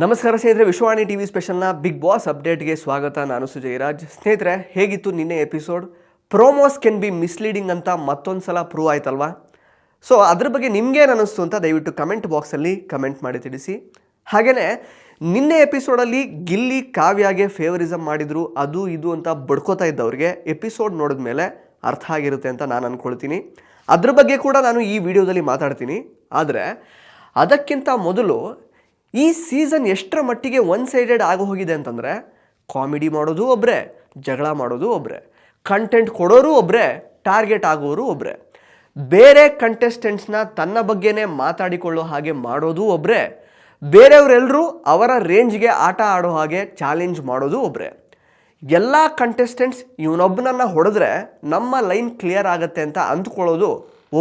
ನಮಸ್ಕಾರ ಸ್ನೇಹಿತರೆ, Vishwavani TV ಸ್ಪೆಷಲ್ನ big boss ಅಪ್ಡೇಟ್ಗೆ ಸ್ವಾಗತ. ನಾನು ಸುಜಯ್ ರಾಜ್. ಸ್ನೇಹಿತರೆ, ಹೇಗಿತ್ತು ನಿನ್ನೆ episode? Promos can be misleading ಅಂತ ಮತ್ತೊಂದು ಸಲ ಪ್ರೂವ್ ಆಯ್ತಲ್ವಾ? ಸೊ ಅದ್ರ ಬಗ್ಗೆ ನಿಮ್ಗೇನು ಅನ್ನಿಸ್ತು ಅಂತ ದಯವಿಟ್ಟು ಕಮೆಂಟ್ ಬಾಕ್ಸಲ್ಲಿ ಕಮೆಂಟ್ ಮಾಡಿ ತಿಳಿಸಿ. ಹಾಗೆಯೇ ನಿನ್ನೆ ಎಪಿಸೋಡಲ್ಲಿ ಗಿಲ್ಲಿ ಕಾವ್ಯಾಗೆ ಫೇವರಿಸಮ್ ಮಾಡಿದ್ರು, ಅದು ಇದು ಅಂತ ಬಡ್ಕೋತಾ ಇದ್ದವ್ರಿಗೆ ಎಪಿಸೋಡ್ ನೋಡಿದ ಮೇಲೆ ಅರ್ಥ ಆಗಿರುತ್ತೆ ಅಂತ ನಾನು ಅಂದ್ಕೊಳ್ತೀನಿ. ಅದ್ರ ಬಗ್ಗೆ ಕೂಡ ನಾನು ಈ ವಿಡಿಯೋದಲ್ಲಿ ಮಾತಾಡ್ತೀನಿ. ಆದರೆ ಅದಕ್ಕಿಂತ ಮೊದಲು ಈ ಸೀಸನ್ ಎಷ್ಟರ ಮಟ್ಟಿಗೆ ಒನ್ ಸೈಡೆಡ್ ಆಗಿ ಹೋಗಿದೆ ಅಂತಂದರೆ, ಕಾಮಿಡಿ ಮಾಡೋದು ಒಬ್ಬರೇ, ಜಗಳ ಮಾಡೋದು ಒಬ್ಬರೇ, ಕಂಟೆಂಟ್ ಕೊಡೋರು ಒಬ್ಬರೇ, ಟಾರ್ಗೆಟ್ ಆಗೋರು ಒಬ್ಬರೇ, ಬೇರೆ ಕಂಟೆಸ್ಟೆಂಟ್ಸ್ನ ತನ್ನ ಬಗ್ಗೆನೇ ಮಾತಾಡಿಕೊಳ್ಳೋ ಹಾಗೆ ಮಾಡೋದು ಒಬ್ಬರೇ, ಬೇರೆಯವರೆಲ್ಲರೂ ಅವರ ರೇಂಜ್ಗೆ ಆಟ ಆಡೋ ಹಾಗೆ ಚಾಲೆಂಜ್ ಮಾಡೋದು ಒಬ್ಬರೇ. ಎಲ್ಲ ಕಂಟೆಸ್ಟೆಂಟ್ಸ್ ಇವನೊಬ್ಬನನ್ನು ಹೊಡೆದ್ರೆ ನಮ್ಮ ಲೈನ್ ಕ್ಲಿಯರ್ ಆಗುತ್ತೆ ಅಂತ ಅಂದ್ಕೊಳ್ಳೋದು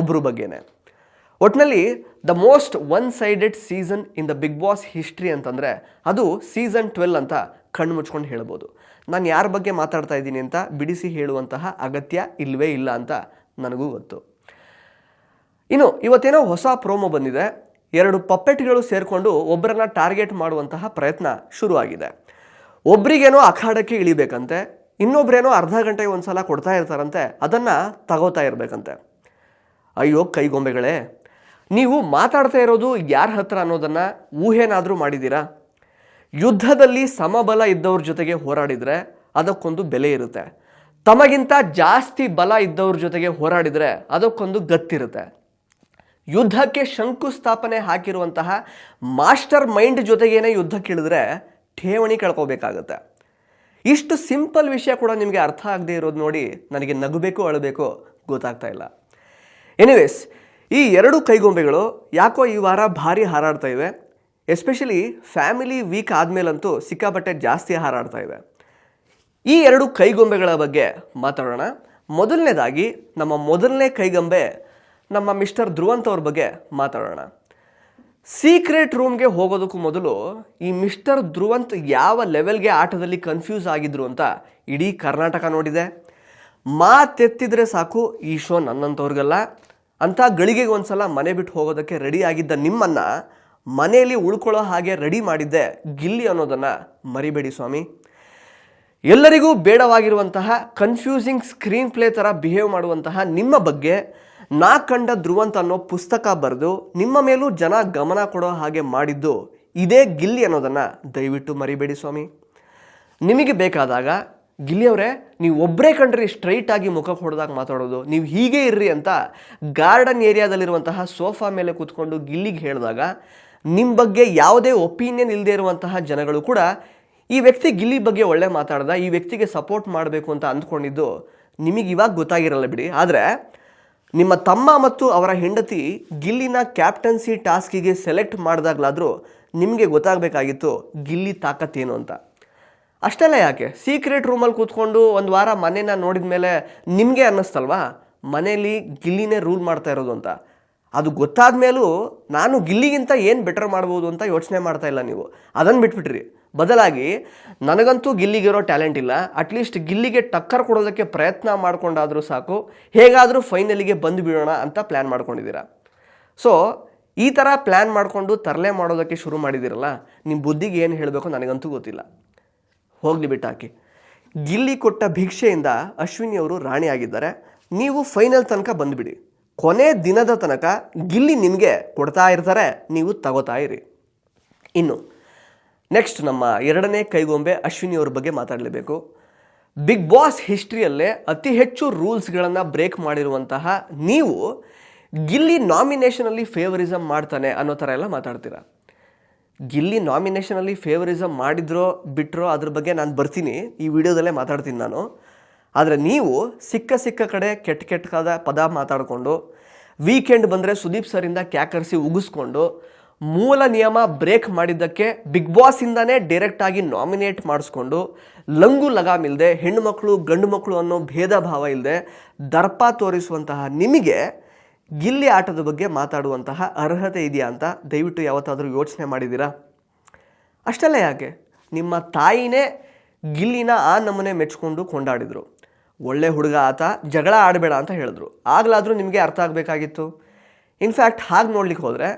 ಒಬ್ಬರ ಬಗ್ಗೆನೇ. ಒಟ್ಟಿನಲ್ಲಿ the most one sided season in the Bigg Boss history ಅಂತಂದರೆ ಅದು ಸೀಸನ್ 12 ಅಂತ ಕಣ್ಣು ಮುಚ್ಕೊಂಡು ಹೇಳ್ಬೋದು. ನಾನು ಯಾರ ಬಗ್ಗೆ ಮಾತಾಡ್ತಾ ಇದ್ದೀನಿ ಅಂತ ಬಿಡಿಸಿ ಹೇಳುವಂತಹ ಅಗತ್ಯ ಇಲ್ಲವೇ ಇಲ್ಲ ಅಂತ ನನಗೂ ಗೊತ್ತು. ಇನ್ನು ಇವತ್ತೇನೋ ಹೊಸ ಪ್ರೋಮೋ ಬಂದಿದೆ. 2 ಪಪ್ಪೆಟ್ಗಳು ಸೇರಿಕೊಂಡು ಒಬ್ಬರನ್ನ ಟಾರ್ಗೆಟ್ ಮಾಡುವಂತಹ ಪ್ರಯತ್ನ ಶುರುವಾಗಿದೆ. ಒಬ್ರಿಗೇನೋ ಅಖಾಡಕ್ಕೆ ಇಳಿಬೇಕಂತೆ, ಇನ್ನೊಬ್ರೇನೋ ಅರ್ಧ ಗಂಟೆಗೆ ಒಂದು ಸಲ ಕೊಡ್ತಾ ಇರ್ತಾರಂತೆ, ಅದನ್ನು ತಗೋತಾ ಇರಬೇಕಂತೆ. ಅಯ್ಯೋ ಕೈಗೊಂಬೆಗಳೇ, ನೀವು ಮಾತಾಡ್ತಾ ಇರೋದು ಯಾರ ಹತ್ರ ಅನ್ನೋದನ್ನು ಊಹೆನಾದರೂ ಮಾಡಿದ್ದೀರಾ? ಯುದ್ಧದಲ್ಲಿ ಸಮಬಲ ಇದ್ದವ್ರ ಜೊತೆಗೆ ಹೋರಾಡಿದರೆ ಅದಕ್ಕೊಂದು ಬೆಲೆ ಇರುತ್ತೆ. ತಮಗಿಂತ ಜಾಸ್ತಿ ಬಲ ಇದ್ದವ್ರ ಜೊತೆಗೆ ಹೋರಾಡಿದರೆ ಅದಕ್ಕೊಂದು ಗತ್ತಿರುತ್ತೆ. ಯುದ್ಧಕ್ಕೆ ಶಂಕುಸ್ಥಾಪನೆ ಹಾಕಿರುವಂತಹ ಮಾಸ್ಟರ್ ಮೈಂಡ್ ಜೊತೆಗೇನೆ ಯುದ್ಧಕ್ಕಿಳಿದ್ರೆ ಠೇವಣಿ ಕಳ್ಕೋಬೇಕಾಗತ್ತೆ. ಇಷ್ಟು ಸಿಂಪಲ್ ವಿಷಯ ಕೂಡ ನಿಮಗೆ ಅರ್ಥ ಆಗದೆ ಇರೋದು ನೋಡಿ ನನಗೆ ನಗಬೇಕು ಅಳಬೇಕು ಗೊತ್ತಾಗ್ತಾ ಇಲ್ಲ. ಎನಿವೇಸ್, ಈ 2 ಕೈಗೊಂಬೆಗಳು ಯಾಕೋ ಈ ವಾರ ಭಾರಿ ಹಾರಾಡ್ತಾ ಇವೆ. ಎಸ್ಪೆಷಲಿ ಫ್ಯಾಮಿಲಿ ವೀಕ್ ಆದಮೇಲಂತೂ ಸಿಕ್ಕಾಪಟ್ಟೆ ಜಾಸ್ತಿ ಹಾರಾಡ್ತಾ ಇವೆ. ಈ 2 ಕೈಗೊಂಬೆಗಳ ಬಗ್ಗೆ ಮಾತಾಡೋಣ. ಮೊದಲನೇದಾಗಿ ನಮ್ಮ ಮೊದಲನೇ ಕೈಗೊಂಬೆ ನಮ್ಮ ಮಿಸ್ಟರ್ ಧ್ರುವಂತ್ ಅವ್ರ ಬಗ್ಗೆ ಮಾತಾಡೋಣ. ಸೀಕ್ರೆಟ್ ರೂಮ್ಗೆ ಹೋಗೋದಕ್ಕೂ ಮೊದಲು ಈ ಮಿಸ್ಟರ್ ಧ್ರುವಂತ್ ಯಾವ ಲೆವೆಲ್ಗೆ ಆಟದಲ್ಲಿ ಕನ್ಫ್ಯೂಸ್ ಆಗಿದ್ರು ಅಂತ ಇಡೀ ಕರ್ನಾಟಕ ನೋಡಿದೆ. ಮಾತೆತ್ತಿದ್ರೆ ಸಾಕು, ಈ ಶೋ ನನ್ನಂಥವ್ರಿಗಲ್ಲ ಅಂಥ ಗಳಿಗೆಗೆ ಒಂದು ಸಲ ಮನೆ ಬಿಟ್ಟು ಹೋಗೋದಕ್ಕೆ ರೆಡಿ ಆಗಿದ್ದ ನಿಮ್ಮನ್ನು ಮನೆಯಲ್ಲಿ ಉಳ್ಕೊಳ್ಳೋ ಹಾಗೆ ರೆಡಿ ಮಾಡಿದ್ದೆ ಗಿಲ್ಲಿ ಅನ್ನೋದನ್ನು ಮರಿಬೇಡಿ ಸ್ವಾಮಿ. ಎಲ್ಲರಿಗೂ ಬೇಡವಾಗಿರುವಂತಹ ಕನ್ಫ್ಯೂಸಿಂಗ್ ಸ್ಕ್ರೀನ್ ಪ್ಲೇ ಥರ ಬಿಹೇವ್ ಮಾಡುವಂತಹ ನಿಮ್ಮ ಬಗ್ಗೆ ನಾ ಕಂಡ ಧ್ರುವಂತ್ ಅನ್ನೋ ಪುಸ್ತಕ ಬರೆದು ನಿಮ್ಮ ಮೇಲೂ ಜನ ಗಮನ ಕೊಡೋ ಹಾಗೆ ಮಾಡಿದ್ದು ಇದೇ ಗಿಲ್ಲಿ ಅನ್ನೋದನ್ನು ದಯವಿಟ್ಟು ಮರಿಬೇಡಿ ಸ್ವಾಮಿ. ನಿಮಗೆ ಬೇಕಾದಾಗ ಗಿಲ್ಲಿಯವರೇ, ನೀವು ಒಬ್ಬರೇ ಕಂಡ್ರಿ ಸ್ಟ್ರೈಟ್ ಆಗಿ ಮುಖಕ್ಕೆ ಹೊಡೆದಾಗ ಮಾತಾಡೋದು, ನೀವು ಹೀಗೆ ಇರ್ರಿ ಅಂತ ಗಾರ್ಡನ್ ಏರಿಯಾದಲ್ಲಿರುವಂತಹ ಸೋಫಾ ಮೇಲೆ ಕೂತ್ಕೊಂಡು ಗಿಲ್ಲಿಗೆ ಹೇಳಿದಾಗ ನಿಮ್ಮ ಬಗ್ಗೆ ಯಾವುದೇ ಒಪಿನಿಯನ್ ಇಲ್ಲದೆ ಇರುವಂತಹ ಜನಗಳು ಕೂಡ ಈ ವ್ಯಕ್ತಿ ಗಿಲ್ಲಿ ಬಗ್ಗೆ ಒಳ್ಳೆ ಮಾತಾಡ್ದ, ಈ ವ್ಯಕ್ತಿಗೆ ಸಪೋರ್ಟ್ ಮಾಡಬೇಕು ಅಂತ ಅಂದ್ಕೊಂಡಿದ್ದು ನಿಮಗೆ ಇವಾಗ ಗೊತ್ತಾಗಿರಲ್ಲ ಬಿಡಿ. ಆದರೆ ನಿಮ್ಮ ತಮ್ಮ ಮತ್ತು ಅವರ ಹೆಂಡತಿ ಗಿಲ್ಲಿನ ಕ್ಯಾಪ್ಟನ್ಸಿ ಟಾಸ್ಕಿಗೆ ಸೆಲೆಕ್ಟ್ ಮಾಡಿದಾಗಲಾದರೂ ನಿಮಗೆ ಗೊತ್ತಾಗಬೇಕಾಗಿತ್ತು ಗಿಲ್ಲಿ ತಾಕತ್ತೇನು ಅಂತ. ಅಷ್ಟೆಲ್ಲ ಯಾಕೆ, ಸೀಕ್ರೆಟ್ ರೂಮಲ್ಲಿ ಕೂತ್ಕೊಂಡು ಒಂದು ವಾರ ಮನೇನ ನೋಡಿದ ಮೇಲೆ ನಿಮಗೆ ಅನ್ನಿಸ್ತಲ್ವಾ ಮನೇಲಿ ಗಿಲ್ಲಿನೇ ರೂಲ್ ಮಾಡ್ತಾ ಇರೋದು ಅಂತ. ಅದು ಗೊತ್ತಾದ ಮೇಲೂ ನಾನು ಗಿಲ್ಲಿಗಿಂತ ಏನು ಬೆಟರ್ ಮಾಡ್ಬೋದು ಅಂತ ಯೋಚನೆ ಮಾಡ್ತಾ ಇಲ್ಲ ನೀವು, ಅದನ್ನು ಬಿಟ್ಬಿಟ್ರಿ. ಬದಲಾಗಿ ನನಗಂತೂ ಗಿಲ್ಲಿಗಿರೋ ಟ್ಯಾಲೆಂಟ್ ಇಲ್ಲ, ಅಟ್ಲೀಸ್ಟ್ ಗಿಲ್ಲಿಗೆ ಟಕ್ಕರ್ ಕೊಡೋದಕ್ಕೆ ಪ್ರಯತ್ನ ಮಾಡ್ಕೊಂಡಾದರೂ ಸಾಕು, ಹೇಗಾದರೂ ಫೈನಲಿಗೆ ಬಂದು ಬಿಡೋಣ ಅಂತ ಪ್ಲ್ಯಾನ್ ಮಾಡ್ಕೊಂಡಿದ್ದೀರಾ. ಸೊ ಈ ಥರ ಪ್ಲ್ಯಾನ್ ಮಾಡಿಕೊಂಡು ತರಲೆ ಮಾಡೋದಕ್ಕೆ ಶುರು ಮಾಡಿದ್ದೀರಲ್ಲ, ನಿಮ್ಮ ಬುದ್ಧಿಗೆ ಏನು ಹೇಳಬೇಕು ನನಗಂತೂ ಗೊತ್ತಿಲ್ಲ. ಹೋಗಲಿ ಬಿಟ್ಟಾಕಿ. ಗಿಲ್ಲಿ ಕೊಟ್ಟ ಭಿಕ್ಷೆಯಿಂದ ಅಶ್ವಿನಿ ಅವರು ರಾಣಿ ಆಗಿದ್ದಾರೆ. ನೀವು ಫೈನಲ್ ತನಕ ಬಂದುಬಿಡಿ. ಕೊನೆ ದಿನದ ತನಕ ಗಿಲ್ಲಿ ನಿಮಗೆ ಕೊಡ್ತಾ ಇರ್ತಾರೆ, ನೀವು ತಗೋತಾ ಇರಿ. ಇನ್ನು ನೆಕ್ಸ್ಟ್ ನಮ್ಮ 2ನೇ ಕೈಗೊಂಬೆ ಅಶ್ವಿನಿ ಅವ್ರ ಬಗ್ಗೆ ಮಾತಾಡಲೇಬೇಕು. ಬಿಗ್ ಬಾಸ್ ಹಿಸ್ಟ್ರಿಯಲ್ಲೇ ಅತಿ ಹೆಚ್ಚು ರೂಲ್ಸ್ಗಳನ್ನು ಬ್ರೇಕ್ ಮಾಡಿರುವಂತಹ ನೀವು ಗಿಲ್ಲಿ ನಾಮಿನೇಷನಲ್ಲಿ ಫೇವರಿಸಮ್ ಮಾಡ್ತಾನೆ ಅನ್ನೋ ಥರ ಎಲ್ಲ ಮಾತಾಡ್ತೀರಾ. ಗಿಲ್ಲಿ ನಾಮಿನೇಷನಲ್ಲಿ ಫೇವರಿಸಮ್ ಮಾಡಿದ್ರೋ ಬಿಟ್ಟರೋ ಅದ್ರ ಬಗ್ಗೆ ನಾನು ಬರ್ತೀನಿ, ಈ ವಿಡಿಯೋದಲ್ಲೇ ಮಾತಾಡ್ತೀನಿ ನಾನು. ಆದರೆ ನೀವು ಸಿಕ್ಕ ಕಡೆ ಕೆಟ್ಟ ಪದ ಮಾತಾಡಿಕೊಂಡು, ವೀಕೆಂಡ್ ಬಂದರೆ ಸುದೀಪ್ ಸರಿಂದ ಕ್ಯಾಕರಿಸಿ ಉಗಿಸ್ಕೊಂಡು, ಮೂಲ ನಿಯಮ ಬ್ರೇಕ್ ಮಾಡಿದ್ದಕ್ಕೆ ಬಿಗ್ ಬಾಸಿಂದನೇ ಡೈರೆಕ್ಟಾಗಿ ನಾಮಿನೇಟ್ ಮಾಡಿಸ್ಕೊಂಡು, ಲಂಗು ಲಗಾಮಿಲ್ಲದೆ ಹೆಣ್ಣುಮಕ್ಕಳು ಗಂಡು ಮಕ್ಕಳು ಅನ್ನೋ ಭೇದ ಭಾವ ಇಲ್ಲದೆ ದರ್ಪ ತೋರಿಸುವಂತಹ ನಿಮಗೆ ಗಿಲ್ಲಿ ಆಟದ ಬಗ್ಗೆ ಮಾತಾಡುವಂತಹ ಅರ್ಹತೆ ಇದೆಯಾ ಅಂತ ದಯವಿಟ್ಟು ಯಾವತ್ತಾದರೂ ಯೋಚನೆ ಮಾಡಿದ್ದೀರಾ? ಅಷ್ಟೆಲ್ಲ ಯಾಕೆ, ನಿಮ್ಮ ತಾಯಿನೇ ಗಿಲ್ಲಿನ ಆ ನಮೂನೆ ಮೆಚ್ಕೊಂಡು ಕೊಂಡಾಡಿದರು. ಒಳ್ಳೆ ಹುಡುಗ ಆತ, ಜಗಳ ಆಡಬೇಡ ಅಂತ ಹೇಳಿದ್ರು. ಆಗಲಾದರೂ ನಿಮಗೆ ಅರ್ಥ ಆಗಬೇಕಾಗಿತ್ತು. ಇನ್ಫ್ಯಾಕ್ಟ್ ಹಾಗೆ ನೋಡ್ಲಿಕ್ಕೆ ಹೋದರೆ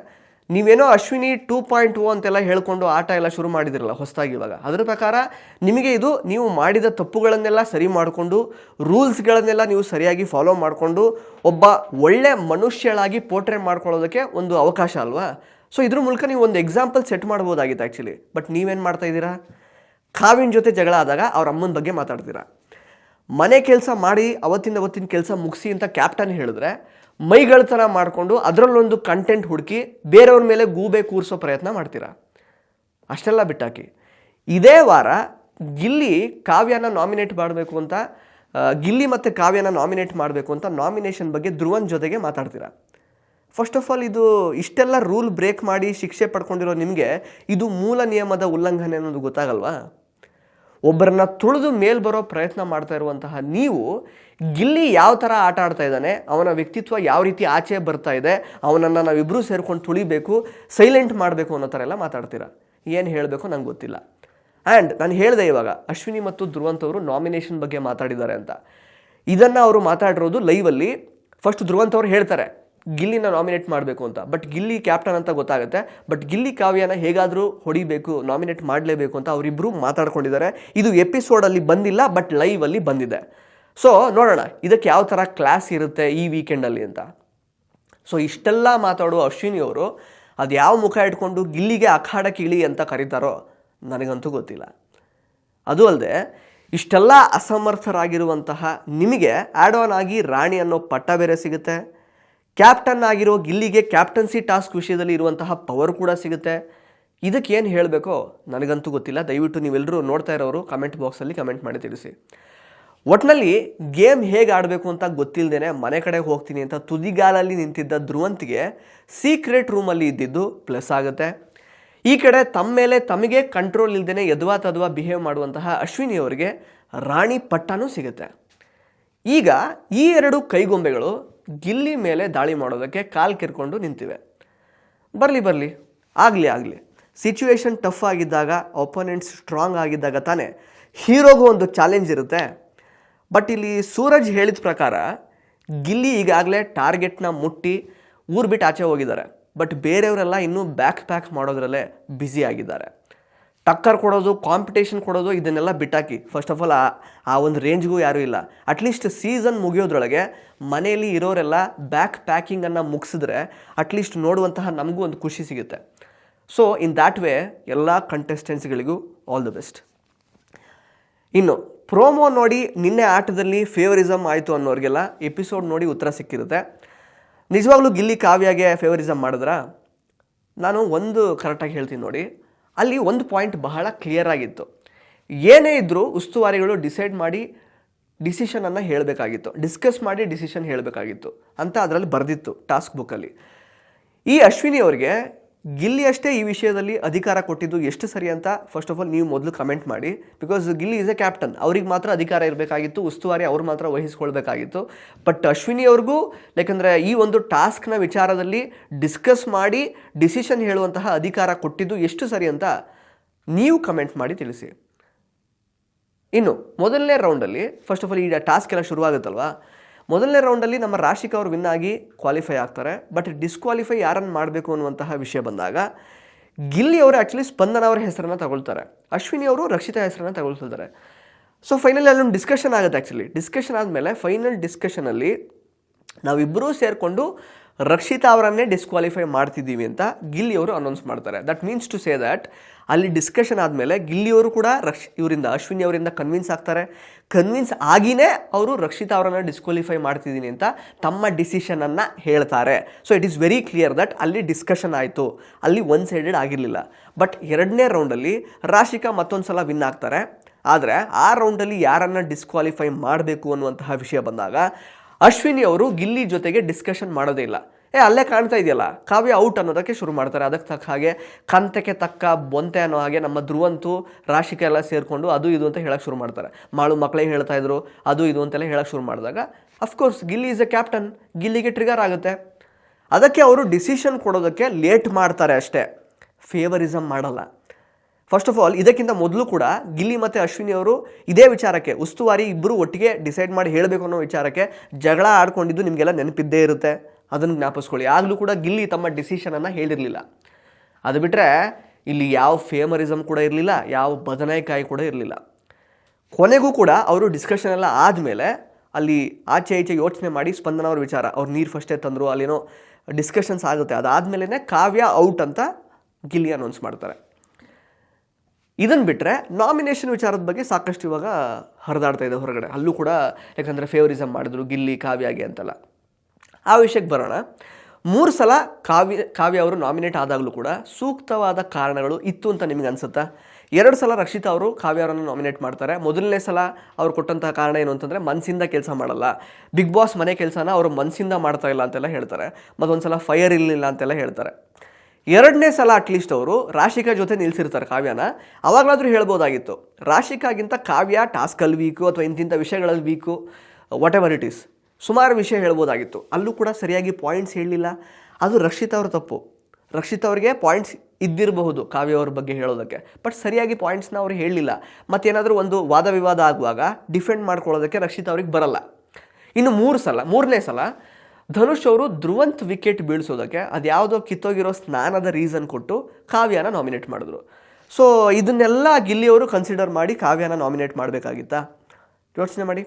ನೀವೇನೋ ಅಶ್ವಿನಿ 2.0 ಅಂತೆಲ್ಲ ಹೇಳ್ಕೊಂಡು ಆಟ ಎಲ್ಲ ಶುರು ಮಾಡಿದಿರಲ್ಲ ಹೊಸದಾಗಿ ಇವಾಗ, ಅದರ ಪ್ರಕಾರ ನಿಮಗೆ ಇದು ನೀವು ಮಾಡಿದ ತಪ್ಪುಗಳನ್ನೆಲ್ಲ ಸರಿ ಮಾಡಿಕೊಂಡು ರೂಲ್ಸ್ಗಳನ್ನೆಲ್ಲ ನೀವು ಸರಿಯಾಗಿ ಫಾಲೋ ಮಾಡಿಕೊಂಡು ಒಬ್ಬ ಒಳ್ಳೆ ಮನುಷ್ಯಳಾಗಿ ಪೋರ್ಟ್ರೇಟ್ ಮಾಡ್ಕೊಳ್ಳೋದಕ್ಕೆ ಒಂದು ಅವಕಾಶ ಅಲ್ವಾ. ಸೊ ಇದ್ರ ಮೂಲಕ ನೀವು ಒಂದು ಎಕ್ಸಾಂಪಲ್ ಸೆಟ್ ಮಾಡ್ಬೋದಾಗಿತ್ತು ಆ್ಯಕ್ಚುಲಿ. ಬಟ್ ನೀವೇನು ಮಾಡ್ತಾ ಇದ್ದೀರಾ, ಕಾವ್ಯನ ಜೊತೆ ಜಗಳ ಆದಾಗ ಅವ್ರ ಅಮ್ಮನ ಬಗ್ಗೆ ಮಾತಾಡ್ತೀರಾ. ಮನೆ ಕೆಲಸ ಮಾಡಿ ಅವತ್ತಿನ ಕೆಲಸ ಮುಗಿಸಿ ಅಂತ ಕ್ಯಾಪ್ಟನ್ ಹೇಳಿದ್ರೆ ಮೈಗಳತನ ಮಾಡಿಕೊಂಡು ಅದರಲ್ಲೊಂದು ಕಂಟೆಂಟ್ ಹುಡುಕಿ ಬೇರೆಯವ್ರ ಮೇಲೆ ಗೂಬೆ ಕೂರಿಸೋ ಪ್ರಯತ್ನ ಮಾಡ್ತೀರಾ. ಅಷ್ಟೆಲ್ಲ ಬಿಟ್ಟಾಕಿ ಇದೇ ವಾರ ಗಿಲ್ಲಿ ಕಾವ್ಯನ ನಾಮಿನೇಟ್ ಮಾಡಬೇಕು ಅಂತ, ಗಿಲ್ಲಿ ಮತ್ತು ಕಾವ್ಯನ ನಾಮಿನೇಟ್ ಮಾಡಬೇಕು ಅಂತ ನಾಮಿನೇಷನ್ ಬಗ್ಗೆ ಧ್ರುವನ್ ಜೊತೆಗೆ ಮಾತಾಡ್ತೀರಾ. ಫಸ್ಟ್ ಆಫ್ ಆಲ್ ಇದು ಇಷ್ಟೆಲ್ಲ ರೂಲ್ ಬ್ರೇಕ್ ಮಾಡಿ ಶಿಕ್ಷೆ ಪಡ್ಕೊಂಡಿರೋ ನಿಮಗೆ ಇದು ಮೂಲ ನಿಯಮದ ಉಲ್ಲಂಘನೆ ಅನ್ನೋದು ಗೊತ್ತಾಗಲ್ವಾ. ಒಬ್ಬರನ್ನ ತುಳಿದು ಮೇಲ್ ಬರೋ ಪ್ರಯತ್ನ ಮಾಡ್ತಾ ಇರುವಂತಹ ನೀವು ಗಿಲ್ಲಿ ಯಾವ ಥರ ಆಟ ಆಡ್ತಾ ಇದ್ದಾನೆ, ಅವನ ವ್ಯಕ್ತಿತ್ವ ಯಾವ ರೀತಿ ಆಚೆ ಬರ್ತಾ ಇದೆ, ಅವನನ್ನು ನಾವಿಬ್ಬರೂ ಸೇರ್ಕೊಂಡು ತುಳಿಬೇಕು, ಸೈಲೆಂಟ್ ಮಾಡಬೇಕು ಅನ್ನೋ ಥರ ಎಲ್ಲ ಮಾತಾಡ್ತೀರಾ. ಏನು ಹೇಳಬೇಕು ನಂಗೆ ಗೊತ್ತಿಲ್ಲ. ಆ್ಯಂಡ್ ನಾನು ಹೇಳಿದೆ ಇವಾಗ ಅಶ್ವಿನಿ ಮತ್ತು ಧ್ರುವಂತ್ ಅವರು ನಾಮಿನೇಷನ್ ಬಗ್ಗೆ ಮಾತಾಡಿದ್ದಾರೆ ಅಂತ. ಇದನ್ನು ಅವರು ಮಾತಾಡಿರೋದು ಲೈವಲ್ಲಿ. ಫಸ್ಟ್ ಧ್ರುವಂತ್ ಅವರು ಹೇಳ್ತಾರೆ ಗಿಲ್ಲಿನ ನಾಮಿನೇಟ್ ಮಾಡಬೇಕು ಅಂತ, ಬಟ್ ಗಿಲ್ಲಿ ಕ್ಯಾಪ್ಟನ್ ಅಂತ ಗೊತ್ತಾಗುತ್ತೆ. ಬಟ್ ಗಿಲ್ಲಿ ಕಾವ್ಯನ ಹೇಗಾದರೂ ಹೊಡಿಬೇಕು, ನಾಮಿನೇಟ್ ಮಾಡಲೇಬೇಕು ಅಂತ ಅವರಿಬ್ಬರು ಮಾತಾಡ್ಕೊಂಡಿದ್ದಾರೆ. ಇದು ಎಪಿಸೋಡಲ್ಲಿ ಬಂದಿಲ್ಲ, ಬಟ್ ಲೈವಲ್ಲಿ ಬಂದಿದೆ. ಸೊ ನೋಡೋಣ ಇದಕ್ಕೆ ಯಾವ ಥರ ಕ್ಲಾಸ್ ಇರುತ್ತೆ ಈ ವೀಕೆಂಡಲ್ಲಿ ಅಂತ. ಸೊ ಇಷ್ಟೆಲ್ಲ ಮಾತಾಡುವ ಅಶ್ವಿನಿ ಅವರು ಅದು ಯಾವ ಮುಖ ಇಟ್ಕೊಂಡು ಗಿಲ್ಲಿಗೆ ಅಖಾಡಕ್ಕೆ ಇಳಿ ಅಂತ ಕರೀತಾರೋ ನನಗಂತೂ ಗೊತ್ತಿಲ್ಲ. ಅದು ಅಲ್ಲದೆ ಇಷ್ಟೆಲ್ಲ ಅಸಮರ್ಥರಾಗಿರುವಂತಹ ನಿಮಗೆ ಆ್ಯಡ್ ಆನ್ ಆಗಿ ರಾಣಿ ಅನ್ನೋ ಪಟ್ಟ ಬೇರೆ ಸಿಗುತ್ತೆ. ಕ್ಯಾಪ್ಟನ್ ಆಗಿರೋ ಗಿಲ್ಲಿಗೆ ಕ್ಯಾಪ್ಟನ್ಸಿ ಟಾಸ್ಕ್ ವಿಷಯದಲ್ಲಿ ಇರುವಂತಹ ಪವರ್ ಕೂಡ ಸಿಗುತ್ತೆ. ಇದಕ್ಕೆ ಏನು ಹೇಳಬೇಕೋ ನನಗಂತೂ ಗೊತ್ತಿಲ್ಲ. ದಯವಿಟ್ಟು ನೀವೆಲ್ಲರೂ ನೋಡ್ತಾ ಇರೋರು ಕಮೆಂಟ್ ಬಾಕ್ಸಲ್ಲಿ ಕಮೆಂಟ್ ಮಾಡಿ ತಿಳಿಸಿ. ಒಟ್ಟಿನಲ್ಲಿ ಗೇಮ್ ಹೇಗೆ ಆಡಬೇಕು ಅಂತ ಗೊತ್ತಿಲ್ಲದೇನೆ ಮನೆ ಕಡೆಗೆ ಹೋಗ್ತೀನಿ ಅಂತ ತುದಿಗಾಲಲ್ಲಿ ನಿಂತಿದ್ದ ಧ್ರುವಂತ್ಗೆ ಸೀಕ್ರೆಟ್ ರೂಮಲ್ಲಿ ಇದ್ದಿದ್ದು ಪ್ಲಸ್ ಆಗುತ್ತೆ. ಈ ಕಡೆ ತಮ್ಮ ಮೇಲೆ ತಮಗೆ ಕಂಟ್ರೋಲ್ ಇಲ್ಲದೇ ಯದ್ವಾ ತದ್ವಾ ಬಿಹೇವ್ ಮಾಡುವಂತಹ ಅಶ್ವಿನಿ ಅವರಿಗೆ ರಾಣಿ ಪಟ್ಟನೂ ಸಿಗುತ್ತೆ. ಈಗ ಈ ಎರಡು ಕೈಗೊಂಬೆಗಳು ಗಿಲ್ಲಿ ಮೇಲೆ ದಾಳಿ ಮಾಡೋದಕ್ಕೆ ಕಾಲು ಕೆರ್ಕೊಂಡು ನಿಂತಿವೆ. ಬರಲಿ ಆಗಲಿ ಸಿಚುವೇಶನ್ ಟಫ್ ಆಗಿದ್ದಾಗ, ಒಪೋನೆಂಟ್ಸ್ ಸ್ಟ್ರಾಂಗ್ ಆಗಿದ್ದಾಗ ತಾನೇ ಹೀರೋಗೂ ಒಂದು ಚಾಲೆಂಜ್ ಇರುತ್ತೆ. ಬಟ್ ಇಲ್ಲಿ ಸೂರಜ್ ಹೇಳಿದ ಪ್ರಕಾರ ಗಿಲ್ಲಿ ಈಗಾಗಲೇ ಟಾರ್ಗೆಟ್ನ ಮುಟ್ಟಿ ಊರು ಬಿಟ್ಟು ಆಚೆ ಹೋಗಿದ್ದಾರೆ. ಬಟ್ ಬೇರೆಯವರೆಲ್ಲ ಇನ್ನೂ ಪ್ಯಾಕ್ ಮಾಡೋದ್ರಲ್ಲೇ ಬ್ಯುಸಿ ಆಗಿದ್ದಾರೆ. ಟಕ್ಕರ್ ಕೊಡೋದು, ಕಾಂಪಿಟೇಷನ್ ಕೊಡೋದು ಇದನ್ನೆಲ್ಲ ಬಿಟ್ಟಾಕಿ ಫಸ್ಟ್ ಆಫ್ ಆಲ್ ಆ ಒಂದು ರೇಂಜ್ಗೂ ಯಾರೂ ಇಲ್ಲ. ಅಟ್ಲೀಸ್ಟ್ ಸೀಸನ್ ಮುಗಿಯೋದ್ರೊಳಗೆ ಮನೆಯಲ್ಲಿ ಇರೋರೆಲ್ಲ ಪ್ಯಾಕಿಂಗನ್ನು ಮುಗಿಸಿದ್ರೆ ಅಟ್ಲೀಸ್ಟ್ ನೋಡುವಂತಹ ನಮಗೂ ಒಂದು ಖುಷಿ ಸಿಗುತ್ತೆ. ಸೊ ಇನ್ ದ್ಯಾಟ್ ವೇ ಎಲ್ಲ ಕಂಟೆಸ್ಟೆಂಟ್ಸ್ಗಳಿಗೂ ಆಲ್ ದಿ ಬೆಸ್ಟ್. ಇನ್ನು ಪ್ರೋಮೋ ನೋಡಿ ನಿನ್ನೆ ಆಟದಲ್ಲಿ ಫೇವರಿಸಮ್ ಆಯಿತು ಅನ್ನೋರಿಗೆಲ್ಲ ಎಪಿಸೋಡ್ ನೋಡಿ ಉತ್ತರ ಸಿಕ್ಕಿರುತ್ತೆ. ನಿಜವಾಗ್ಲೂ ಗಿಲ್ಲಿ ಕಾವ್ಯಾಗೆ ಫೇವರಿಸಮ್ ಮಾಡಿದ್ರಾ? ನಾನು ಒಂದು ಕರೆಕ್ಟಾಗಿ ಹೇಳ್ತೀನಿ ನೋಡಿ. ಅಲ್ಲಿ ಒಂದು ಪಾಯಿಂಟ್ ಬಹಳ ಕ್ಲಿಯರ್ ಆಗಿತ್ತು. ಏನೇ ಇದ್ದರೂ ಉಸ್ತುವಾರಿಗಳು ಡಿಸೈಡ್ ಮಾಡಿ ಡಿಸಿಷನನ್ನು ಹೇಳಬೇಕಾಗಿತ್ತು, ಡಿಸ್ಕಸ್ ಮಾಡಿ ಡಿಸಿಷನ್ ಹೇಳಬೇಕಾಗಿತ್ತು ಅಂತ ಅದರಲ್ಲಿ ಬರೆದಿತ್ತು ಟಾಸ್ಕ್ ಬುಕ್ಕಲ್ಲಿ. ಈ ಅಶ್ವಿನಿ ಅವರಿಗೆ ಗಿಲ್ಲಿ ಅಷ್ಟೇ ಈ ವಿಷಯದಲ್ಲಿ ಅಧಿಕಾರ ಕೊಟ್ಟಿದ್ದು ಎಷ್ಟು ಸರಿ ಅಂತ ಫಸ್ಟ್ ಆಫ್ ಆಲ್ ನೀವು ಮೊದಲು ಕಮೆಂಟ್ ಮಾಡಿ. Because Gilli is a captain, ಅವ್ರಿಗೆ ಮಾತ್ರ ಅಧಿಕಾರ ಇರಬೇಕಾಗಿತ್ತು, ಉಸ್ತುವಾರಿ ಅವ್ರು ಮಾತ್ರ ವಹಿಸ್ಕೊಳ್ಬೇಕಾಗಿತ್ತು. ಬಟ್ ಅಶ್ವಿನಿ ಅವ್ರಿಗೂ ಯಾಕಂದರೆ ಈ ಒಂದು ಟಾಸ್ಕ್ನ ವಿಚಾರದಲ್ಲಿ ಡಿಸ್ಕಸ್ ಮಾಡಿ ಡಿಸಿಷನ್ ಹೇಳುವಂತಹ ಅಧಿಕಾರ ಕೊಟ್ಟಿದ್ದು ಎಷ್ಟು ಸರಿ ಅಂತ ನೀವು ಕಮೆಂಟ್ ಮಾಡಿ ತಿಳಿಸಿ. ಇನ್ನು ಮೊದಲನೇ ರೌಂಡಲ್ಲಿ ಫಸ್ಟ್ ಆಫ್ ಆಲ್ ಈ ಟಾಸ್ಕ್ ಎಲ್ಲ ಶುರುವಾಗುತ್ತಲ್ವಾ, ಮೊದಲನೇ ರೌಂಡಲ್ಲಿ ನಮ್ಮ ರಾಶಿಕಾ ಅವರು ವಿನ್ ಆಗಿ ಕ್ವಾಲಿಫೈ ಆಗ್ತಾರೆ. ಬಟ್ ಡಿಸ್ಕ್ವಾಲಿಫೈ ಯಾರನ್ನು ಮಾಡಬೇಕು ಅನ್ನುವಂತಹ ವಿಷಯ ಬಂದಾಗ ಗಿಲ್ಲಿ ಅವರು ಆ್ಯಕ್ಚುಲಿ ಸ್ಪಂದನ ಅವರ ಹೆಸರನ್ನು ತಗೊಳ್ತಾರೆ, ಅಶ್ವಿನಿ ಅವರು ರಕ್ಷಿತಾ ಹೆಸರನ್ನು ತಗೊಳ್ತಿದ್ದಾರೆ. ಸೊ ಫೈನಲಿ ಅಲ್ಲೊಂದು ಡಿಸ್ಕಷನ್ ಆಗುತ್ತೆ. ಆ್ಯಕ್ಚುಲಿ ಡಿಸ್ಕಷನ್ ಆದಮೇಲೆ ಫೈನಲ್ ಡಿಸ್ಕಷನಲ್ಲಿ ನಾವಿಬ್ಬರೂ ಸೇರಿಕೊಂಡು ರಕ್ಷಿತಾ ಅವರನ್ನೇ ಡಿಸ್ಕ್ವಾಲಿಫೈ ಮಾಡ್ತಿದ್ದೀವಿ ಅಂತ ಗಿಲ್ಲಿಯವರು ಅನೌನ್ಸ್ ಮಾಡ್ತಾರೆ. That means to say that ಅಲ್ಲಿ ಡಿಸ್ಕಷನ್ ಆದಮೇಲೆ ಗಿಲ್ಲಿಯವರು ಕೂಡ ಇವರಿಂದ ಅಶ್ವಿನಿ ಅವರಿಂದ ಕನ್ವಿನ್ಸ್ ಆಗ್ತಾರೆ. ಕನ್ವಿನ್ಸ್ ಆಗಿಯೇ ಅವರು ರಕ್ಷಿತಾ ಅವರನ್ನು ಡಿಸ್ಕ್ವಾಲಿಫೈ ಮಾಡ್ತಿದ್ದೀನಿ ಅಂತ ತಮ್ಮ ಡಿಸಿಷನನ್ನು ಹೇಳ್ತಾರೆ. So it is very clear that ಅಲ್ಲಿ ಡಿಸ್ಕಷನ್ ಆಯಿತು, ಅಲ್ಲಿ ಒನ್ ಸೈಡೆಡ್ ಆಗಿರಲಿಲ್ಲ. ಬಟ್ ಎರಡನೇ ರೌಂಡಲ್ಲಿ ರಾಶಿಕಾ ಮತ್ತೊಂದು ಸಲ ವಿನ್ ಆಗ್ತಾರೆ. ಆದರೆ ಆ ರೌಂಡಲ್ಲಿ ಯಾರನ್ನು ಡಿಸ್ಕ್ವಾಲಿಫೈ ಮಾಡಬೇಕು ಅನ್ನುವಂತಹ ವಿಷಯ ಬಂದಾಗ ಅಶ್ವಿನಿ ಅವರು ಗಿಲ್ಲಿ ಜೊತೆಗೆ ಡಿಸ್ಕಷನ್ ಮಾಡೋದೇ ಇಲ್ಲ. ಅಲ್ಲೇ ಕಾಣ್ತಾ ಇದೆಯಲ್ಲ ಕಾವ್ಯ ಔಟ್ ಅನ್ನೋದಕ್ಕೆ ಶುರು ಮಾಡ್ತಾರೆ. ಅದಕ್ಕೆ ತಕ್ಕ ಹಾಗೆ ಕಂತೆಗೆ ತಕ್ಕ ಬೊಂತೆ ಅನ್ನೋ ಹಾಗೆ ನಮ್ಮ ಧ್ರುವಂತು ರಾಶಿಕೆ ಎಲ್ಲ ಸೇರಿಕೊಂಡು ಅದು ಇದು ಅಂತ ಹೇಳಕ್ಕೆ ಶುರು ಮಾಡ್ತಾರೆ. ಮಾಳು ಮಕ್ಕಳೇ ಹೇಳ್ತಾ ಇದ್ರು ಅದು ಇದು ಅಂತೆಲ್ಲ ಹೇಳಕ್ಕೆ ಶುರು ಮಾಡಿದಾಗ of course Gilli is a captain, ಗಿಲ್ಲಿಗೆ ಟ್ರಿಗರ್ ಆಗುತ್ತೆ. ಅದಕ್ಕೆ ಅವರು ಡಿಸಿಷನ್ ಕೊಡೋದಕ್ಕೆ ಲೇಟ್ ಮಾಡ್ತಾರೆ ಅಷ್ಟೇ, ಫೇವರಿಸಮ್ ಮಾಡಲ್ಲ. ಫಸ್ಟ್ ಆಫ್ ಆಲ್ ಇದಕ್ಕಿಂತ ಮೊದಲು ಕೂಡ ಗಿಲ್ಲಿ ಮತ್ತು ಅಶ್ವಿನಿ ಅವರು ಇದೇ ವಿಚಾರಕ್ಕೆ ಉಸ್ತುವಾರಿ ಇಬ್ಬರು ಒಟ್ಟಿಗೆ ಡಿಸೈಡ್ ಮಾಡಿ ಹೇಳಬೇಕು ಅನ್ನೋ ವಿಚಾರಕ್ಕೆ ಜಗಳ ಆಡ್ಕೊಂಡಿದ್ದು ನಿಮಗೆಲ್ಲ ನೆನಪಿದ್ದೇ ಇರುತ್ತೆ. ಅದನ್ನು ಜ್ಞಾಪಿಸ್ಕೊಳ್ಳಿ. ಆಗಲೂ ಕೂಡ ಗಿಲ್ಲಿ ತಮ್ಮ ಡಿಸಿಷನನ್ನು ಹೇಳಿರಲಿಲ್ಲ. ಅದು ಬಿಟ್ಟರೆ ಇಲ್ಲಿ ಯಾವ ಫೇಮರಿಸಮ್ ಕೂಡ ಇರಲಿಲ್ಲ, ಯಾವ ಬದನೆಕಾಯಿ ಕೂಡ ಇರಲಿಲ್ಲ. ಕೊನೆಗೂ ಕೂಡ ಅವರು ಡಿಸ್ಕಷನ್ ಎಲ್ಲ ಆದಮೇಲೆ ಅಲ್ಲಿ ಆಚೆ ಈಚೆ ಯೋಚನೆ ಮಾಡಿ ಸ್ಪಂದನ ಅವ್ರ ವಿಚಾರ, ಅವ್ರು ನೀರು ಫಸ್ಟೇ ತಂದರು, ಅಲ್ಲೇನೋ ಡಿಸ್ಕಷನ್ಸ್ ಆಗುತ್ತೆ. ಅದಾದಮೇಲೆ ಕಾವ್ಯ ಔಟ್ ಅಂತ ಗಿಲ್ಲಿ ಅನೌನ್ಸ್ ಮಾಡ್ತಾರೆ. ಇದನ್ನು ಬಿಟ್ಟರೆ ನಾಮಿನೇಷನ್ ವಿಚಾರದ ಬಗ್ಗೆ ಸಾಕಷ್ಟು ಇವಾಗ ಹರಿದಾಡ್ತಾ ಇದೆ ಹೊರಗಡೆ. ಅಲ್ಲೂ ಕೂಡ ಯಾಕಂದರೆ ಫೇವರಿಸಮ್ ಮಾಡಿದ್ರು ಗಿಲ್ಲಿ ಕಾವ್ಯಾಗೆ ಅಂತೆಲ್ಲ. ಆ ವಿಷಯಕ್ಕೆ ಬರೋಣ. 3 ಸಲ ಕಾವ್ಯ ಅವರು ನಾಮಿನೇಟ್ ಆದಾಗಲೂ ಕೂಡ ಸೂಕ್ತವಾದ ಕಾರಣಗಳು ಇತ್ತು ಅಂತ ನಿಮಗೆ ಅನಿಸುತ್ತಾ? 2 ಸಲ ರಕ್ಷಿತಾ ಅವರು ಕಾವ್ಯ ಅವರನ್ನು ನಾಮಿನೇಟ್ ಮಾಡ್ತಾರೆ. ಮೊದಲನೇ ಸಲ ಅವ್ರು ಕೊಟ್ಟಂತಹ ಕಾರಣ ಏನು ಅಂತಂದರೆ ಮನಸ್ಸಿಂದ ಕೆಲಸ ಮಾಡಲ್ಲ, ಬಿಗ್ ಬಾಸ್ ಮನೆ ಕೆಲಸನ ಅವರು ಮನಸ್ಸಿಂದ ಮಾಡ್ತಾ ಇಲ್ಲ ಅಂತೆಲ್ಲ ಹೇಳ್ತಾರೆ. ಮತ್ತೊಂದು ಸಲ ಫೈರ್ ಇರಲಿಲ್ಲ ಅಂತೆಲ್ಲ ಹೇಳ್ತಾರೆ. 2ನೇ ಸಲ ಅಟ್ಲೀಸ್ಟ್ ಅವರು ರಾಶಿಕಾ ಜೊತೆ ನಿಲ್ಲಿಸಿರ್ತಾರೆ ಕಾವ್ಯನ. ಅವಾಗಲಾದರೂ ಹೇಳ್ಬೋದಾಗಿತ್ತು, ರಾಶಿಕಾಗಿಂತ ಕಾವ್ಯ ಟಾಸ್ಕಲ್ಲಿ ವೀಕು ಅಥವಾ ಇಂತಿಂಥ ವಿಷಯಗಳಲ್ಲಿ week, what ever it is, ಸುಮಾರು ವಿಷಯ ಹೇಳ್ಬೋದಾಗಿತ್ತು. ಅಲ್ಲೂ ಕೂಡ ಸರಿಯಾಗಿ ಪಾಯಿಂಟ್ಸ್ ಹೇಳಲಿಲ್ಲ. ಅದು ರಕ್ಷಿತಾ ಅವ್ರ ತಪ್ಪು. ರಕ್ಷಿತಾ ಅವ್ರಿಗೆ ಪಾಯಿಂಟ್ಸ್ ಇದ್ದಿರಬಹುದು ಕಾವ್ಯ ಅವ್ರ ಬಗ್ಗೆ ಹೇಳೋದಕ್ಕೆ, ಬಟ್ ಸರಿಯಾಗಿ ಪಾಯಿಂಟ್ಸ್ನ ಅವ್ರು ಹೇಳಲಿಲ್ಲ. ಮತ್ತೇನಾದರೂ ಒಂದು ವಾದ ವಿವಾದ ಆಗುವಾಗ ಡಿಫೆಂಡ್ ಮಾಡ್ಕೊಳ್ಳೋದಕ್ಕೆ ರಕ್ಷಿತಾ ಅವ್ರಿಗೆ ಬರಲ್ಲ. ಇನ್ನು 3ನೇ ಸಲ ಧನುಷ್ ಅವರು ಧ್ರುವಂತ್ ವಿಕೆಟ್ ಬೀಳಿಸೋದಕ್ಕೆ ಅದ್ಯಾವುದೋ ಕಿತ್ತೋಗಿರೋ ಸ್ನಾನದ ರೀಸನ್ ಕೊಟ್ಟು ಕಾವ್ಯನ ನಾಮಿನೇಟ್ ಮಾಡಿದ್ರು. ಸೊ ಇದನ್ನೆಲ್ಲ ಗಿಲ್ಲಿಯವರು ಕನ್ಸಿಡರ್ ಮಾಡಿ ಕಾವ್ಯನ ನಾಮಿನೇಟ್ ಮಾಡಬೇಕಾಗಿತ್ತಾ? ಯೋಚನೆ ಮಾಡಿ.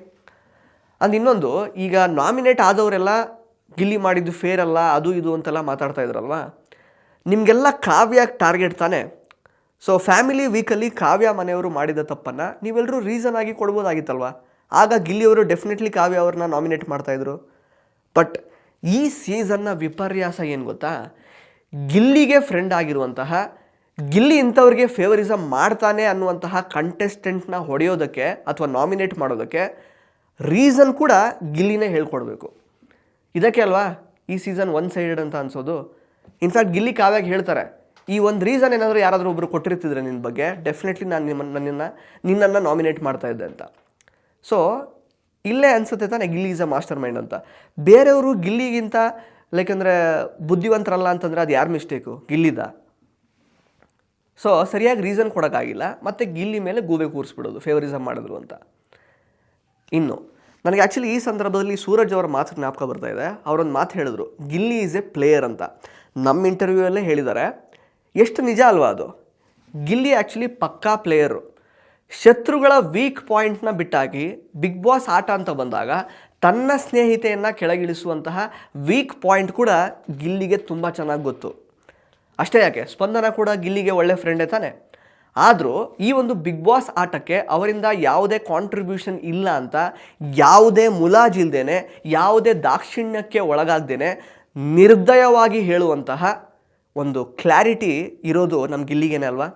ಅಂದ್ ಇನ್ನೊಂದು, ಈಗ ನಾಮಿನೇಟ್ ಆದವರೆಲ್ಲ ಗಿಲ್ಲಿ ಮಾಡಿದ್ದು ಫೇರ್ ಅಲ್ಲ, ಅದು ಇದು ಅಂತೆಲ್ಲ ಮಾತಾಡ್ತಾ ಇದ್ರಲ್ವ. ನಿಮಗೆಲ್ಲ ಕಾವ್ಯ ಟಾರ್ಗೆಟ್ ತಾನೆ. ಸೊ ಫ್ಯಾಮಿಲಿ ವೀಕಲ್ಲಿ ಕಾವ್ಯ ಮನೆಯವರು ಮಾಡಿದ ತಪ್ಪನ್ನು ನೀವೆಲ್ಲರೂ ರೀಸನ್ ಆಗಿ ಕೊಡ್ಬೋದಾಗಿತ್ತಲ್ವ. ಆಗ ಗಿಲ್ಲಿಯವರು ಡೆಫಿನೆಟ್ಲಿ ಕಾವ್ಯ ಅವ್ರನ್ನ ನಾಮಿನೇಟ್ ಮಾಡ್ತಾಯಿದ್ರು. ಬಟ್ ಈ ಸೀಸನ್ನ ವಿಪರ್ಯಾಸ ಏನು ಗೊತ್ತಾ? ಗಿಲ್ಲಿಗೆ ಫ್ರೆಂಡ್ ಆಗಿರುವಂತಹ, ಗಿಲ್ಲಿ ಇಂಥವ್ರಿಗೆ ಫೇವರಿಸಮ್ ಮಾಡ್ತಾನೆ ಅನ್ನುವಂತಹ ಕಂಟೆಸ್ಟೆಂಟ್ನ ಹೊಡೆಯೋದಕ್ಕೆ ಅಥವಾ ನಾಮಿನೇಟ್ ಮಾಡೋದಕ್ಕೆ ರೀಸನ್ ಕೂಡ ಗಿಲ್ಲಿನೇ ಹೇಳ್ಕೊಡ್ಬೇಕು. ಇದಕ್ಕೆ ಅಲ್ವಾ ಈ ಸೀಸನ್ ಒನ್ ಸೈಡೆಡ್ ಅಂತ ಅನ್ಸೋದು. ಇನ್ಫ್ಯಾಕ್ಟ್ ಗಿಲ್ಲಿ ಕಾವ್ಯಾಗಿ ಹೇಳ್ತಾರೆ, ಈ ಒಂದು ರೀಸನ್ ಏನಾದರೂ ಯಾರಾದರೂ ಒಬ್ಬರು ಕೊಟ್ಟಿರ್ತಿದ್ರೆ ನಿನ್ನ ಬಗ್ಗೆ, ಡೆಫಿನೆಟ್ಲಿ ನಾನು ನಿನ್ನನ್ನು ನಾಮಿನೇಟ್ ಮಾಡ್ತಾ ಇದ್ದೆ ಅಂತ. ಸೊ ಇಲ್ಲೇ ಅನಿಸುತ್ತೆ ತಾನೆ Gilli is a master mind ಅಂತ. ಬೇರೆಯವರು ಗಿಲ್ಲಿಗಿಂತ ಲೈಕಂದರೆ ಬುದ್ಧಿವಂತರಲ್ಲ ಅಂತಂದರೆ ಅದು ಯಾರು ಮಿಸ್ಟೇಕು? ಗಿಲ್ಲಿದ. ಸೊ ಸರಿಯಾಗಿ ರೀಸನ್ ಕೊಡೋಕ್ಕಾಗಿಲ್ಲ, ಮತ್ತು ಗಿಲ್ಲಿ ಮೇಲೆ ಗೂಬೆ ಕೂರಿಸ್ಬಿಡೋದು ಫೇವರಿಸಮ್ ಮಾಡಿದ್ರು ಅಂತ. ಇನ್ನು ನನಗೆ ಆ್ಯಕ್ಚುಲಿ ಈ ಸಂದರ್ಭದಲ್ಲಿ ಸೂರಜ್ ಅವರ ಮಾತು ಜ್ಞಾಪಕ ಬರ್ತಾ ಇದೆ. ಅವರೊಂದು ಮಾತು ಹೇಳಿದ್ರು, ಗಿಲ್ಲಿ ಈಸ್ ಎ ಪ್ಲೇಯರ್ ಅಂತ. ನಮ್ಮ ಇಂಟರ್ವ್ಯೂಯಲ್ಲೇ ಹೇಳಿದ್ದಾರೆ. ಎಷ್ಟು ನಿಜ ಅಲ್ವಾ ಅದು? ಗಿಲ್ಲಿ ಆ್ಯಕ್ಚುಲಿ ಪಕ್ಕಾ ಪ್ಲೇಯರು. ಶತ್ರುಗಳ ವೀಕ್ ಪಾಯಿಂಟ್ನ ಬಿಟ್ಟಾಗಿ ಬಿಗ್ ಬಾಸ್ ಆಟ ಅಂತ ಬಂದಾಗ ತನ್ನ ಸ್ನೇಹಿತೆಯನ್ನು ಕೆಳಗಿಳಿಸುವಂತಹ ವೀಕ್ ಪಾಯಿಂಟ್ ಕೂಡ ಗಿಲ್ಲಿಗೆ ತುಂಬ ಚೆನ್ನಾಗಿ ಗೊತ್ತು. ಅಷ್ಟೇ ಯಾಕೆ, ಸ್ಪಂದನ ಕೂಡ ಗಿಲ್ಲಿಗೆ ಒಳ್ಳೆ ಫ್ರೆಂಡೇ ತಾನೆ. ಆದರೂ ಈ ಒಂದು ಬಿಗ್ ಬಾಸ್ ಆಟಕ್ಕೆ ಅವರಿಂದ ಯಾವುದೇ ಕಾಂಟ್ರಿಬ್ಯೂಷನ್ ಇಲ್ಲ ಅಂತ ಯಾವುದೇ ಮುಲಾಜಿಲ್ದೇನೆ, ಯಾವುದೇ ದಾಕ್ಷಿಣ್ಯಕ್ಕೆ ಒಳಗಾಗ್ದೇನೆ ನಿರ್ದಯವಾಗಿ ಹೇಳುವಂತಹ ಒಂದು ಕ್ಲಾರಿಟಿ ಇರೋದು ನಮ್ಮ ಗಿಲ್ಲಿಗೇನೆ ಅಲ್ವಾ.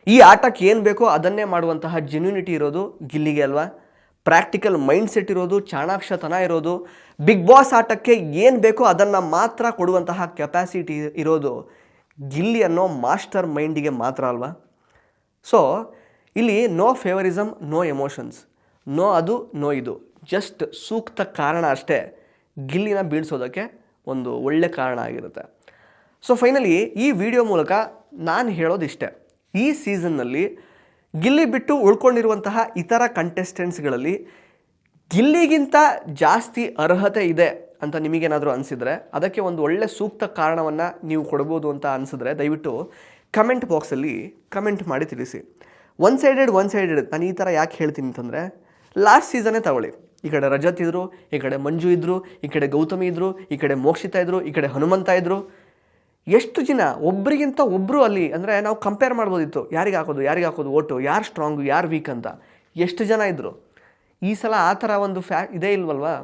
ಈ ಆಟಕ್ಕೆ ಏನು ಬೇಕೋ ಅದನ್ನೇ ಮಾಡುವಂತಹ ಜೆನ್ಯೂನಿಟಿ ಇರೋದು ಗಿಲ್ಲಿಗೆ ಅಲ್ವಾ. ಪ್ರಾಕ್ಟಿಕಲ್ ಮೈಂಡ್ಸೆಟ್ ಇರೋದು, ಚಾಣಾಕ್ಷತನ ಇರೋದು, ಬಿಗ್ ಬಾಸ್ ಆಟಕ್ಕೆ ಏನು ಬೇಕೋ ಅದನ್ನು ಮಾತ್ರ ಕೊಡುವಂತಹ ಕೆಪಾಸಿಟಿ ಇರೋದು ಗಿಲ್ಲಿ ಅನ್ನೋ ಮಾಸ್ಟರ್ ಮೈಂಡಿಗೆ ಮಾತ್ರ ಅಲ್ವಾ. ಸೊ ಇಲ್ಲಿ no favouritism, no emotions, no ಅದು ನೋ ಇದು, ಜಸ್ಟ್ ಸೂಕ್ತ ಕಾರಣ ಅಷ್ಟೇ ಗಿಲ್ಲಿನ ಬೀಳಿಸೋದಕ್ಕೆ ಒಂದು ಒಳ್ಳೆ ಕಾರಣ ಆಗಿರುತ್ತೆ. ಸೊ ಫೈನಲಿ ಈ ವಿಡಿಯೋ ಮೂಲಕ ನಾನು ಹೇಳೋದಿಷ್ಟೇ, ಈ ಸೀಸನ್ನಲ್ಲಿ ಗಿಲ್ಲಿ ಬಿಟ್ಟು ಉಳ್ಕೊಂಡಿರುವಂತಹ ಇತರ ಕಂಟೆಸ್ಟೆಂಟ್ಸ್ಗಳಲ್ಲಿ ಗಿಲ್ಲಿಗಿಂತ ಜಾಸ್ತಿ ಅರ್ಹತೆ ಇದೆ ಅಂತ ನಿಮಗೇನಾದರೂ ಅನಿಸಿದರೆ, ಅದಕ್ಕೆ ಒಂದು ಒಳ್ಳೆ ಸೂಕ್ತ ಕಾರಣವನ್ನು ನೀವು ಕೊಡ್ಬೋದು ಅಂತ ಅನಿಸಿದ್ರೆ ದಯವಿಟ್ಟು ಕಮೆಂಟ್ ಬಾಕ್ಸಲ್ಲಿ ಕಮೆಂಟ್ ಮಾಡಿ ತಿಳಿಸಿ. ಒನ್ ಸೈಡೆಡ್ ನಾನು ಈ ಥರ ಯಾಕೆ ಹೇಳ್ತೀನಿ ಅಂತಂದರೆ, ಲಾಸ್ಟ್ ಸೀಸನ್ನೇ ತಗೊಳ್ಳಿ. ಈ ಕಡೆ ರಜತ್ ಇದ್ದರು, ಈ ಕಡೆ ಮಂಜು ಇದ್ದರು, ಈ ಕಡೆ ಗೌತಮಿ ಇದ್ದರು, ಈ ಕಡೆ ಮೋಕ್ಷಿತಾ ಇದ್ದರು, ಈ ಕಡೆ ಹನುಮಂತ ಇದ್ದರು. ಎಷ್ಟು ಜನ ಒಬ್ಬರಿಗಿಂತ ಒಬ್ಬರು ಅಲ್ಲಿ, ಅಂದರೆ ನಾವು ಕಂಪೇರ್ ಮಾಡ್ಬೋದಿತ್ತು ಯಾರಿಗೆ ಹಾಕೋದು ಓಟು, ಯಾರು ಸ್ಟ್ರಾಂಗು ಯಾರು ವೀಕ್ ಅಂತ. ಎಷ್ಟು ಜನ ಇದ್ದರು. ಈ ಸಲ ಆ ಥರ ಒಂದು ಇದೇ ಇಲ್ವಲ್ವಾ,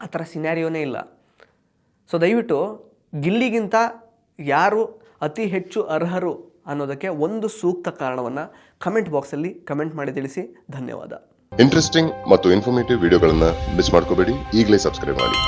ಆ ಥರ ಸಿನ್ಯಾರಿಯೋನೇ ಇಲ್ಲ. ಸೊ ದಯವಿಟ್ಟು ಗಿಲ್ಲಿಗಿಂತ ಯಾರು ಅತಿ ಹೆಚ್ಚು ಅರ್ಹರು ಅನ್ನೋದಕ್ಕೆ ಒಂದು ಸೂಕ್ತ ಕಾರಣವನ್ನು ಕಮೆಂಟ್ ಬಾಕ್ಸಲ್ಲಿ ಕಮೆಂಟ್ ಮಾಡಿ ತಿಳಿಸಿ. ಧನ್ಯವಾದ. ಇಂಟ್ರೆಸ್ಟಿಂಗ್ ಮತ್ತು ಇನ್ಫಾರ್ಮೇಟಿವ್ ವಿಡಿಯೋಗಳನ್ನು ಮಿಸ್ ಮಾಡ್ಕೋಬೇಡಿ. ಈಗಲೇ ಸಬ್ಸ್ಕ್ರೈಬ್ ಮಾಡಿ.